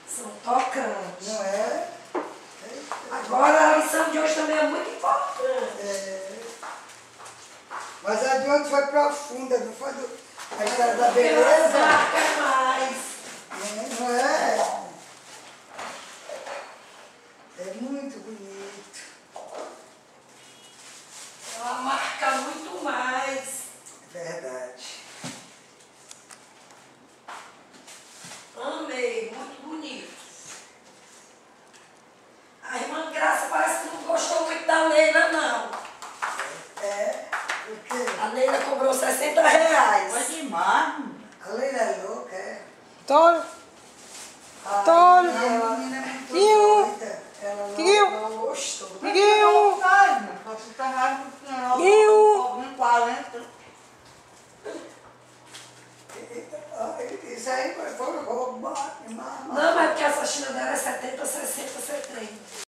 São tocantes. Não é? Agora a lição de hoje também é muito importante. Mas a de ontem foi profunda, não foi a história da Elas beleza? marcam mais. Não é? É muito bonito. Ela marca muito mais. Verdade. Amei, muito bonito. A irmã Graça parece que não gostou muito da Neila, não. O quê? A Neila cobrou R$60. Foi demais. A Leila é louca, é? Toro. Ai, Toro. a menina é muito Iu. doida. Ela Iu. não gostou. Guiu. Você tá raro do senhor. Guiu. 40. Isso aí foi roubo.